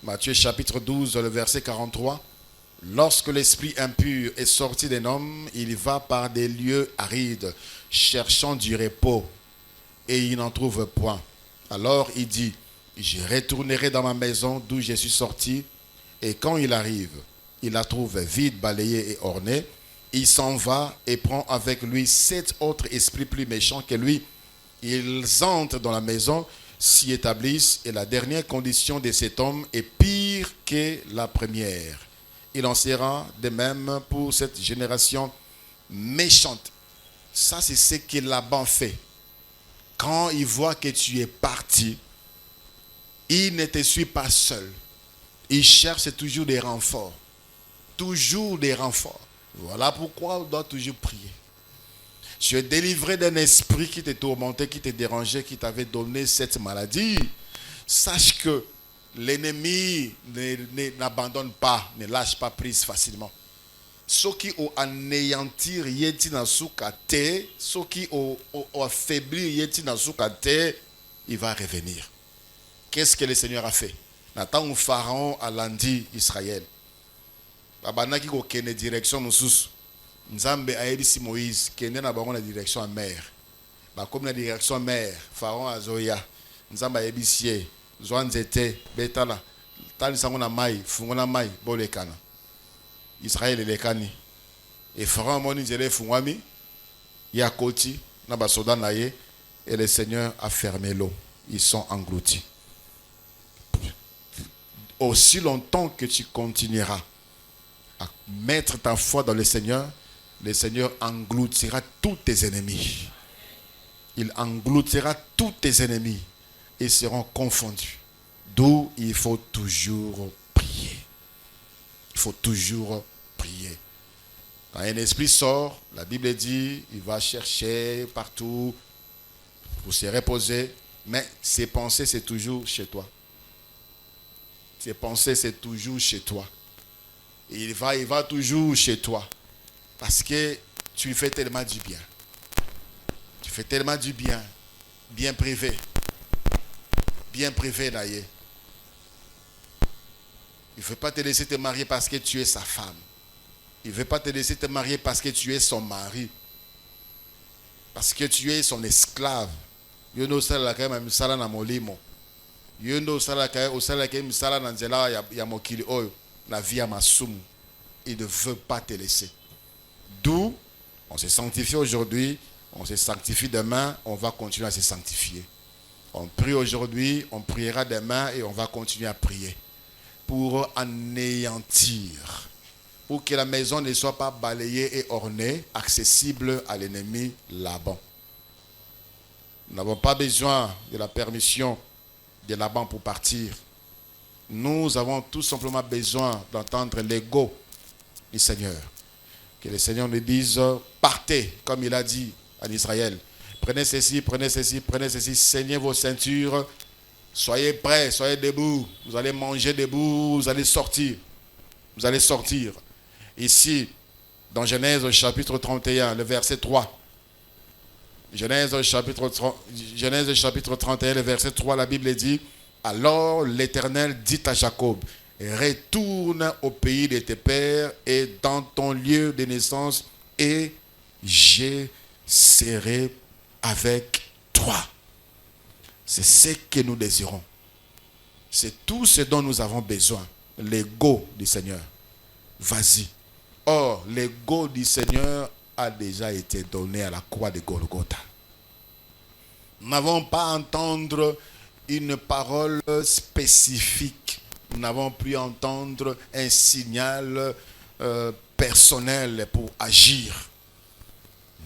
[SPEAKER 1] Matthieu chapitre 12, le verset 43. Lorsque l'esprit impur est sorti d'un homme, il va par des lieux arides, cherchant du repos, et il n'en trouve point. Alors il dit, je retournerai dans ma maison d'où je suis sorti, et quand il arrive, il la trouve vide, balayée et ornée. Il s'en va et prend avec lui 7 autres esprits plus méchants que lui. Ils entrent dans la maison, s'y établissent, et la dernière condition de cet homme est pire que la première. Il en sera de même pour cette génération méchante. Ça, c'est ce que Laban fait. Quand il voit que tu es parti, il ne te suit pas seul. Il cherche toujours des renforts. Toujours des renforts. Voilà pourquoi on doit toujours prier. Tu es délivré d'un esprit qui te tourmentait, qui te dérangeait, qui t'avait donné cette maladie. Sache que l'ennemi n'abandonne pas, ne lâche pas prise facilement. Ceux qui ont anéanti yeti na soukate, ceux qui ont affaibli yeti na soukate, il va revenir. Qu'est-ce que le Seigneur a fait? Nathan ou Pharaon a lundi Israël. Babanaki ko kene direction mususu. Nzambe a yebisi Moïse kene na bango na direction à mer. Ba comme na direction mer, Pharaon azoya. Nzambe a yebisi Zwanzete betala. Tali sango na mai, fungo na mai bolekana. Israël elekani. Et Pharaon moni zele fungwami yakoti na ba soda na ye et le Seigneur a fermé l'eau. Ils sont engloutis. Aussi longtemps que tu continueras à mettre ta foi dans le Seigneur engloutira tous tes ennemis. Il engloutira tous tes ennemis et seront confondus. D'où il faut toujours prier. Il faut toujours prier. Quand un esprit sort, la Bible dit, il va chercher partout pour se reposer, mais ses pensées, c'est toujours chez toi. Ses pensées, c'est toujours chez toi. Il va toujours chez toi. Parce que tu lui fais tellement du bien. Tu fais tellement du bien. Bien privé. Bien privé d'ailleurs. Il ne veut pas te laisser te marier parce que tu es sa femme. Il ne veut pas te laisser te marier parce que tu es son mari. Parce que tu es son esclave. Il ne veut pas te laisser. D'où on se sanctifie aujourd'hui, on se sanctifie demain, on va continuer à se sanctifier. On prie aujourd'hui, on priera demain et on va continuer à prier. Pour anéantir, pour que la maison ne soit pas balayée et ornée, accessible à l'ennemi Laban. Nous n'avons pas besoin de la permission de Laban pour partir. Nous avons tout simplement besoin d'entendre l'ego du Seigneur. Que le Seigneur nous dise, partez, comme il a dit à Israël. Prenez ceci, prenez ceci, prenez ceci, saignez vos ceintures, soyez prêts, soyez debout. Vous allez manger debout, vous allez sortir. Vous allez sortir. Ici, dans Genèse chapitre 31, le verset 3. Genèse chapitre 31, le verset 3, la Bible dit, alors l'Éternel dit à Jacob, retourne au pays de tes pères et dans ton lieu de naissance, et je serai avec toi. C'est ce que nous désirons. C'est tout ce dont nous avons besoin. L'ego du Seigneur. Vas-y. Or, l'ego du Seigneur a déjà été donné à la croix de Golgotha. Nous n'avons pas à entendre une parole spécifique. Nous n'avons plus à entendre un signal personnel pour agir.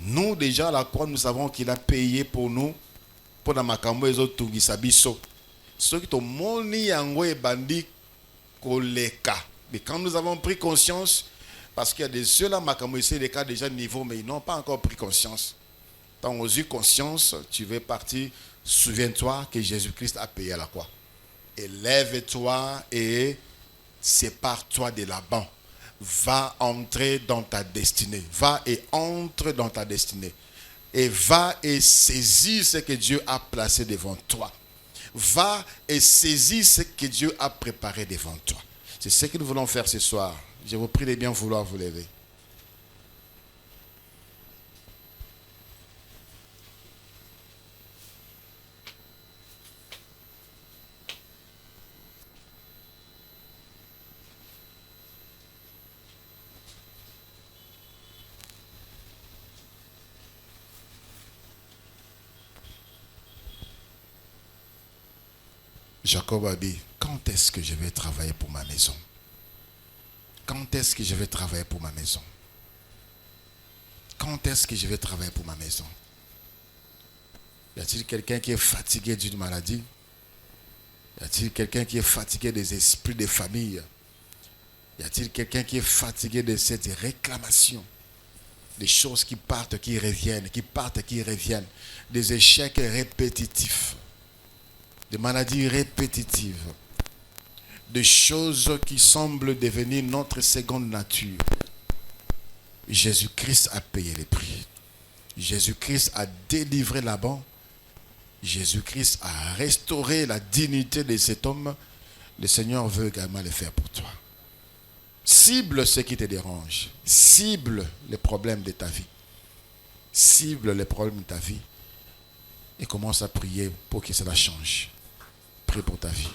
[SPEAKER 1] Nous, déjà, à la croix, nous savons qu'il a payé pour nous. Pour la makambo et autres tungisabiso. Ceux qui ont moni yango et bandi koleka. Mais quand nous avons pris conscience, parce qu'il y a des ceux-là, makambo ici, des cas déjà niveau, mais ils n'ont pas encore pris conscience. Tant aux yeux conscience, tu veux partir, souviens-toi que Jésus-Christ a payé à la croix. Élève-toi et sépare-toi de Laban. Va entrer dans ta destinée. Va et entre dans ta destinée. Et va et saisis ce que Dieu a placé devant toi. Va et saisis ce que Dieu a préparé devant toi. C'est ce que nous voulons faire ce soir. Je vous prie de bien vouloir vous lever. Jacob a dit, quand est-ce que je vais travailler pour ma maison? Quand est-ce que je vais travailler pour ma maison? Quand est-ce que je vais travailler pour ma maison? Y a-t-il quelqu'un qui est fatigué d'une maladie? Y a-t-il quelqu'un qui est fatigué des esprits de famille? Y a-t-il quelqu'un qui est fatigué de cette réclamation? Des choses qui partent, qui reviennent, qui partent, qui reviennent. Des échecs répétitifs. Des maladies répétitives, des choses qui semblent devenir notre seconde nature. Jésus-Christ a payé le prix. Jésus-Christ a délivré Laban. Jésus-Christ a restauré la dignité de cet homme. Le Seigneur veut également le faire pour toi. Cible ce qui te dérange. Cible les problèmes de ta vie. Cible les problèmes de ta vie. Et commence à prier pour que cela change. Prie pour ta vie.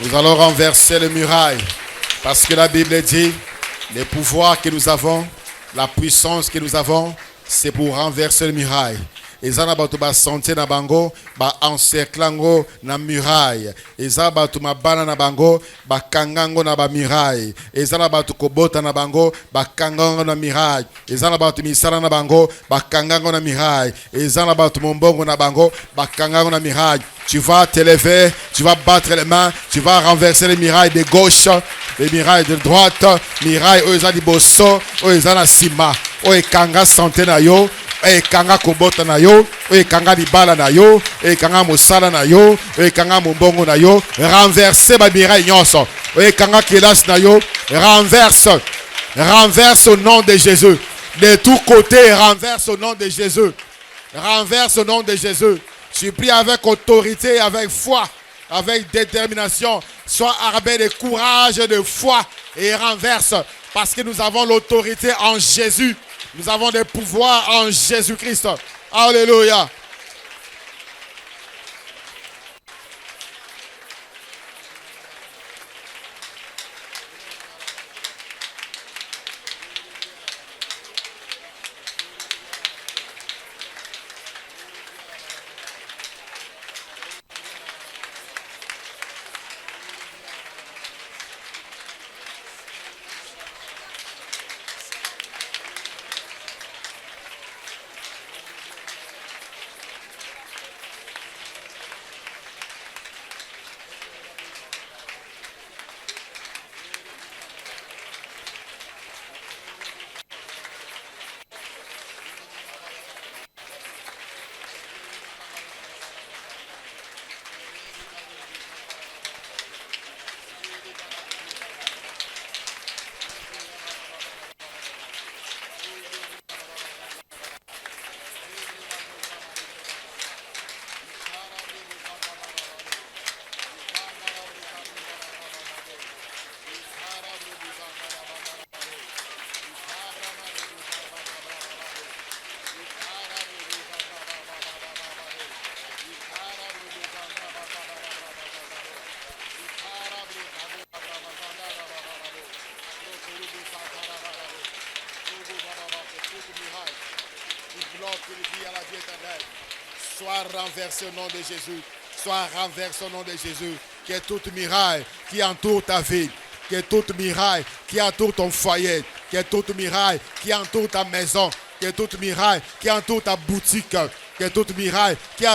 [SPEAKER 1] Nous allons renverser les murailles. Parce que la Bible dit, les pouvoirs que nous avons, la puissance que nous avons, c'est pour renverser les murailles. Eza na bato ba santé na bango ba encerclango na muraille. Eza bato mabana na bango ba kangango na ba muraille. Eza na bato kobota na bango ba kangango na muraille. Eza na bato misala na bango ba kangango na muraille. Eza na bato mombongo na bango ba kangango na muraille. Tu vas te lever, tu vas battre les mains, tu vas renverser les murailles de gauche, les murailles de droite, murailles oza di bosso, oza na sima, o kanga santé na yo. Kanga kobota na yo, kanga libala na yo, kanga mosala na yo, kanga mombongo na yo, renverser ba miraille nyonso, kanga kelas na yo, renverse au nom de Jésus. De tous côtés, renverse au nom de Jésus. Renverse au nom de Jésus. Je prie avec autorité, avec foi, avec détermination. Sois armé de courage, de foi et renverse. Parce que nous avons l'autorité en Jésus. Nous avons des pouvoirs en Jésus-Christ. Alléluia. Sois renversé au nom de Jésus. Sois renversé au nom de Jésus. Que toute muraille qui entoure ta vie, que toute muraille qui entoure ton foyer, que toute muraille qui entoure ta maison, que toute muraille qui entoure ta boutique, que toute muraille qui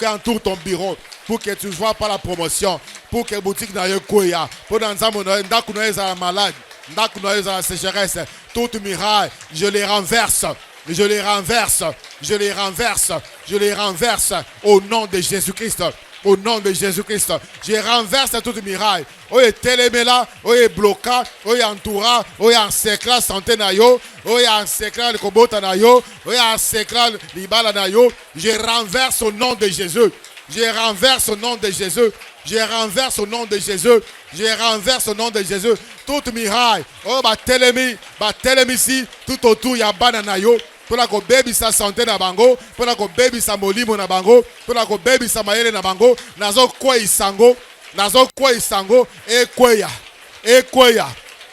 [SPEAKER 1] entoure ton bureau, pour que tu ne vois pas la promotion, pour que la boutique n'aille pas, pour que tu n'aies malade, pour que tu la sécheresse, toute muraille, je les renverse. Je les renverse, je les renverse, je les renverse au nom de Jésus-Christ. Au nom de Jésus-Christ, je renverse toute muraille. Oye télémela, oye bloca, oye entoura, oye encercla santé na yo, oye encercla le kobota na yo, oye encercla libala na yo. Je renverse au nom de Jésus. Je renverse au nom de Jésus. Je renverse au nom de Jésus. Je renverse au nom de Jésus. Toute muraille, oh ba télémi ici, tout autour ya banana yo. Pour la baby sa santé na bango, pour la baby sa molimo na bango, pour la baby sa mayele na bango, nazo kwa isango, ekweya, ekweya,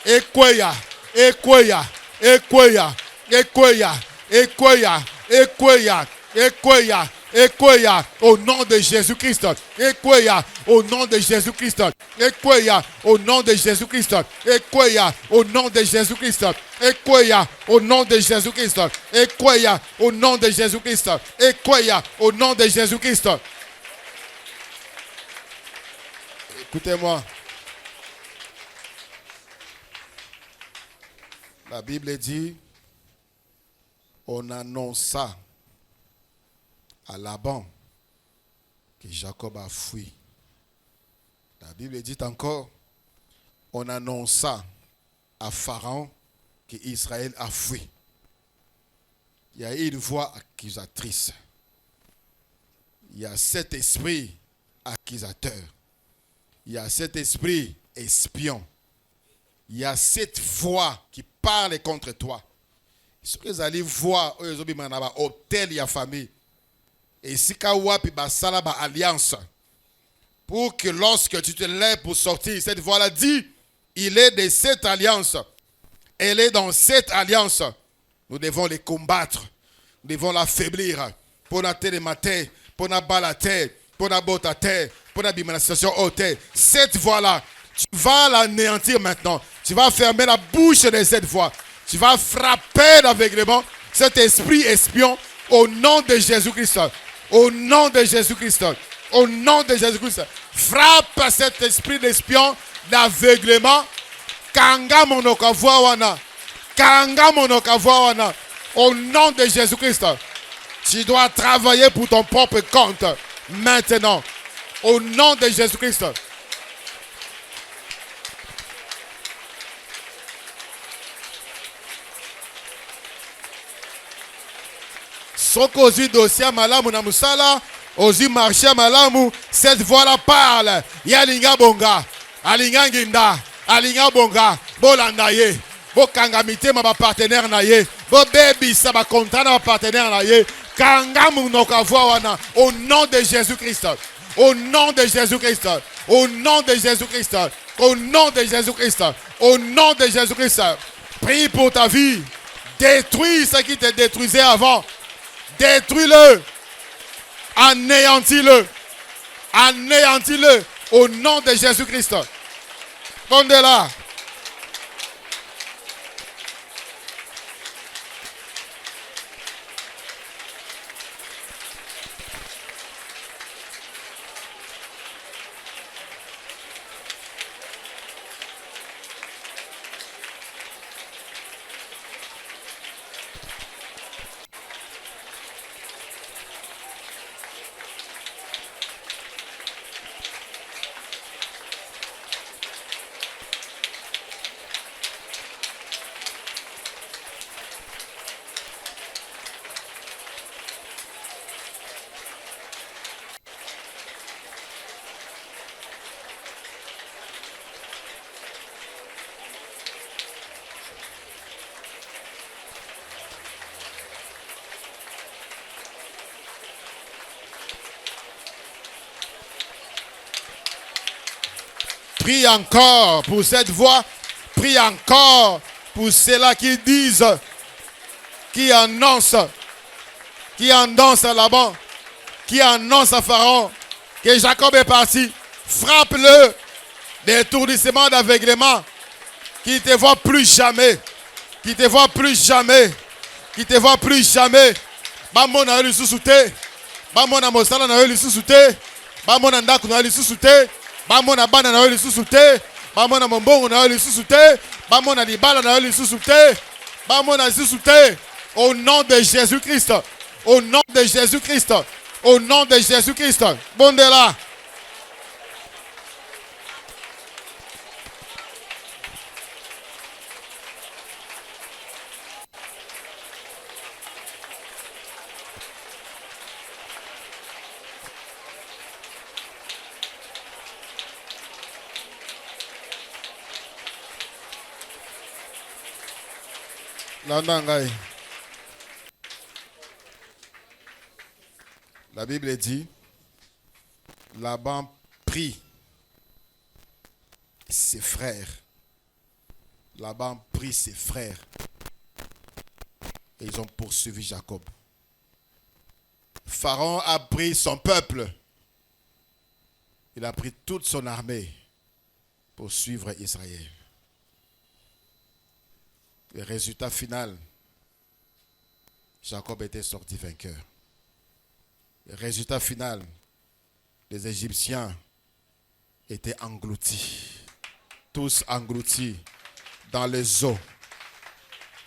[SPEAKER 1] ekweya, ekweya, ekweya, ekweya, ekweya, ekweya, ekweya, ekweya, au nom de Jésus-Christ, ekweya, au nom de Jésus-Christ, ekweya, au nom de Jésus-Christ, ekweya, au nom de Jésus-Christ, ekweya, au nom de Jésus-Christ, ekweya, au nom de Jésus-Christ, ekweya, au nom de Jésus-Christ. Écoutez-moi. La Bible dit, on annonça à Laban que Jacob a fui. La Bible dit encore, on annonça à Pharaon que Israël a fui. Il y a une voix accusatrice. Il y a cet esprit accusateur. Il y a cet esprit espion. Il y a cette voix qui parle contre toi. Ce que vous allez voir, hôtel et famille. Et si kawapi basala ba alliance pour que lorsque tu te lèves pour sortir, cette voie-là dit, il est de cette alliance. Elle est dans cette alliance. Nous devons les combattre. Nous devons l'affaiblir. Pour la terre matin, pour la balate, pour la botate, pour la bimanation haute. Cette voie-là, tu vas l'anéantir maintenant. Tu vas fermer la bouche de cette voie. Tu vas frapper d'aveuglement cet esprit espion au nom de Jésus-Christ. Au nom de Jésus-Christ. Au nom de Jésus-Christ. Frappe cet esprit d'espion d'aveuglement. Kanga monokavoa wana. Kanga monokavoa wana. Au nom de Jésus-Christ. Tu dois travailler pour ton propre compte. Maintenant. Au nom de Jésus-Christ. Soko ozi dossier malamu na musala, ozi marché malamu, cette voix-là parle. Yalinga bonga, alinga nginda, alinga bonga, bolanda ye, bo kangamite ma partenaire na ye, bo baby sa ba contrat na partenaire na ye, kanga munoka voix wana, au nom de Jésus-Christ. Au nom de Jésus-Christ. Au nom de Jésus-Christ. Au nom de Jésus-Christ. Au nom de Jésus-Christ. Prie pour ta vie. Détruis ce qui te détruisait avant. Détruis-le. Anéantis-le. Anéantis-le. Au nom de Jésus-Christ. Pondez-la. Prie encore pour cette voix. Prie encore pour ceux-là qui disent, qui annoncent là-bas, qui annoncent à Pharaon que Jacob est parti. Frappe-le d'étourdissement, d'aveuglement, qui ne te voit plus jamais. Qui te voit plus jamais. Qui te voit plus jamais. Bamona lui sous-souté. Bamona mosala na lui sous-souté. Bamona ndaku na lui sous-souté. Bamona bana na lui sous-souté. Bamona mombongo na lui sous-souté. Bamona libala na lui sous-souté. Bamona sous-souté. Au nom de Jésus-Christ. Au nom de Jésus-Christ. Au nom de Jésus-Christ. Bondela. La Bible dit, Laban prit ses frères. Laban prit ses frères. Et ils ont poursuivi Jacob. Pharaon a pris son peuple. Il a pris toute son armée pour suivre Israël. Le résultat final, Jacob était sorti vainqueur. Le résultat final, les Égyptiens étaient engloutis. Tous engloutis dans les eaux.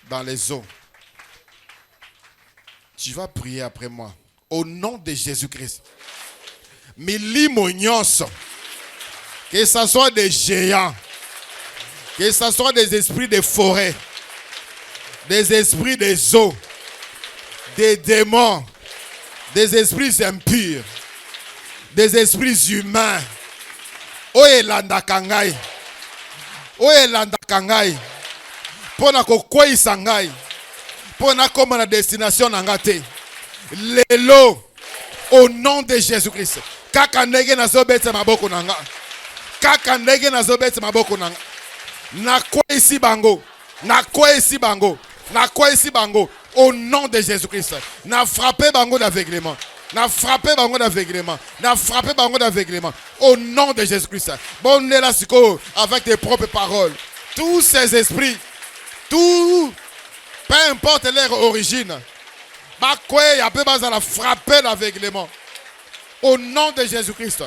[SPEAKER 1] Dans les eaux. Tu vas prier après moi. Au nom de Jésus-Christ. Milimonios. Que ce soit des géants. Que ce soit des esprits de forêt. Des esprits des eaux, des démons, des esprits impurs, des esprits humains. Oyelanda kangai. Oyelanda kangai. Pona kokwei sangai. Pona comme la destination nangate. Lelo, au nom de Jésus-Christ. Kaka ndenge nazobeta maboko nanga. Kaka ndenge nazobeta maboko nanga. Na kwesi bango. Na kwesi bango. Na kwesi bango. Au nom de Jésus-Christ. Na frappé bango d'aveuglement. Na frappé bango d'aveuglement. Na frappé bango d'aveuglement. Au nom de Jésus-Christ. Bon, là, avec tes propres paroles. Tous ces esprits. Tout. Peu importe leur origine. Bakwe, ya peut pas la frapper d'aveuglement. Au nom de Jésus-Christ.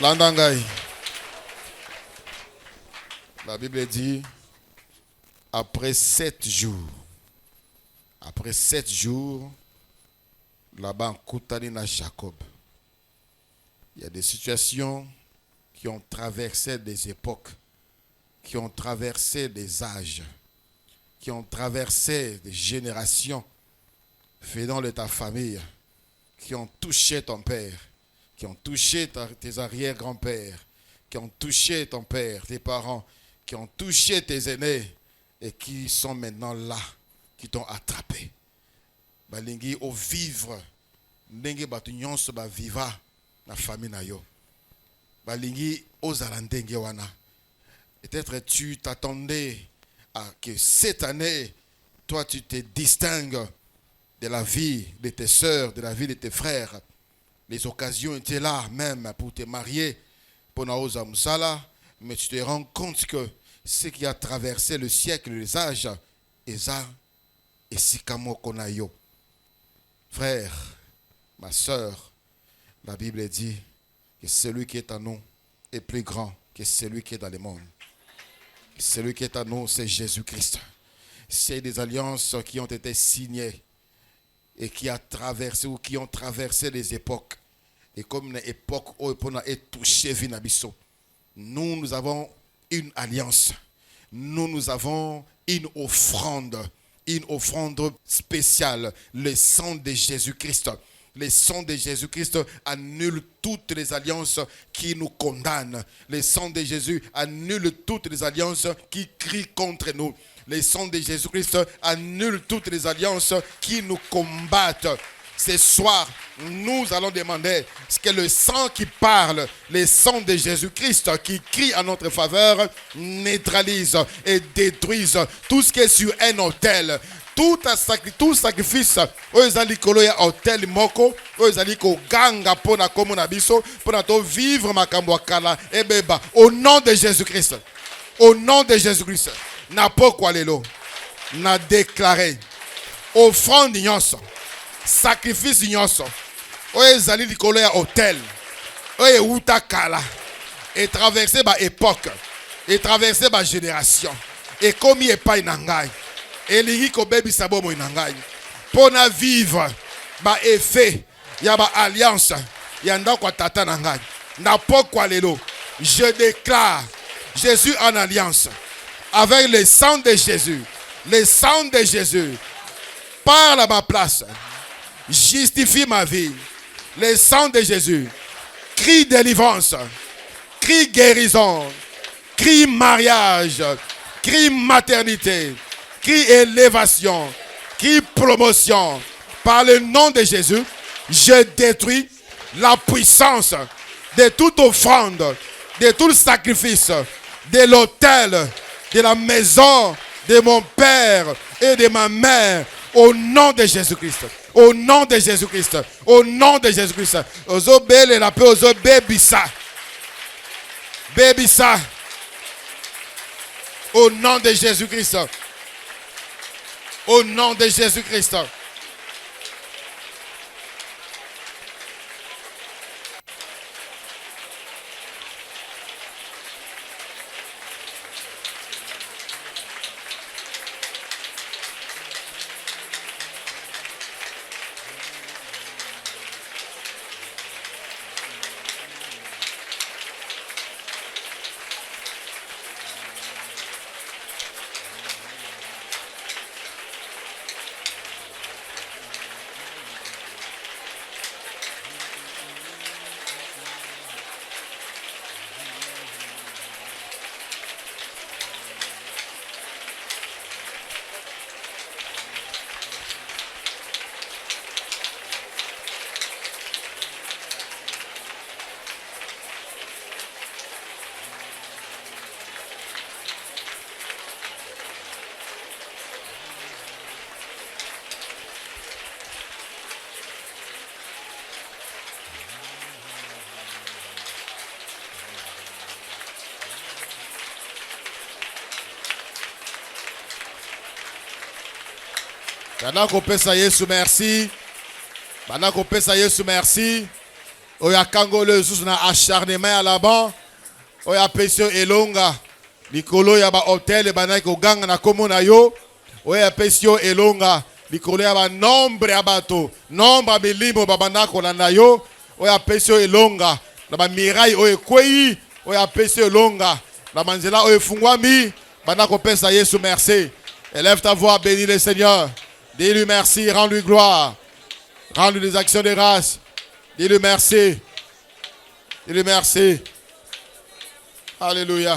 [SPEAKER 1] Landangai. La Bible dit, après 7 jours, là-bas en Koutanina Jacob, il y a des situations qui ont traversé des époques, qui ont traversé des âges, qui ont traversé des générations, faisant de ta famille, qui ont touché ton père, qui ont touché tes arrière-grands-pères, qui ont touché ton père, tes parents, qui ont touché tes aînés et qui sont maintenant là, qui t'ont attrapé. Balingi au vivre, ndenge batu nyonso ba viva na famille na yo. Balingi ozala ndenge wana. Peut-être tu t'attendais à que cette année, toi tu te distingues de la vie de tes sœurs, de la vie de tes frères. Les occasions étaient là même pour te marier, pour Naoza Moussala, mais tu te rends compte que ce qui a traversé le siècle, les âges, Eza et Sikamo Konayo. Frère, ma sœur, la Bible dit que celui qui est en nous est plus grand que celui qui est dans le monde. Celui qui est en nous, c'est Jésus-Christ. C'est des alliances qui ont été signées et qui a traversé ou qui ont traversé les époques. Et comme une époque où on a touché Vinabiso, nous avons une alliance. Nous avons une offrande spéciale, le sang de Jésus-Christ. Le sang de Jésus-Christ annule toutes les alliances qui nous condamnent. Le sang de Jésus annule toutes les alliances qui crient contre nous. Le sang de Jésus-Christ annule toutes les alliances qui nous combattent. Ce soir, nous allons demander ce que le sang qui parle, le sang de Jésus-Christ qui crie en notre faveur, neutralise et détruise tout ce qui est sur un autel. Tout sacrifice, ozali koloya hotel moko, ozali ko ganga pona komona biso, pona to vivre makambo kala ebeba au nom de Jésus-Christ. Au nom de Jésus-Christ. Na pokwa lelo. Na déclaré offrande nyonso, sacrifice nyonso. Ozali likoloya hotel. Oye uta kala et traverser ba époque, et traverser ba génération. Et comme il est pas inangai. Elingi ko bebi sabo mo inangai. Pona vivre ba effet ya ba alliance ya ndako tata nangai. Na pokwa lelo, je déclare Jésus en alliance avec le sang de Jésus. Le sang de Jésus. Parle à ma place. Justifie ma vie. Le sang de Jésus. Crie délivrance. Crie guérison. Crie mariage. Crie maternité. Crie élévation. Crie promotion. Par le nom de Jésus, je détruis la puissance de toute offrande, de tout sacrifice, de l'autel, de la maison de mon père et de ma mère, au nom de Jésus-Christ. Au nom de Jésus-Christ. Au nom de Jésus-Christ. Ozo bele la paix, ozo bébisa. Bébisa. Au nom de Jésus-Christ. Au nom de Jésus-Christ. Pendant qu'on peut ça Yesu merci. Pendant qu'on peut ça Yesu merci. Oya kango le zus na acharnement à la-bas. Oya pesio elonga. Likolo ya ba hotel bana ko ganga na komo na yo. Oya pesio elonga. Likolo ya ba nombre ya bato. Nombre bilimo babana ko na yo. Oya pesio elonga. Na ba mirai oye kwei. Oya pesio elonga. Na manzela oye fungwami. Pendant qu'on peut ça Yesu merci. Élève ta voix, bénis le Seigneur. Dis-lui merci, rends-lui gloire. Rends-lui des actions de grâce. Dis-lui merci. Dis-lui merci. Alléluia.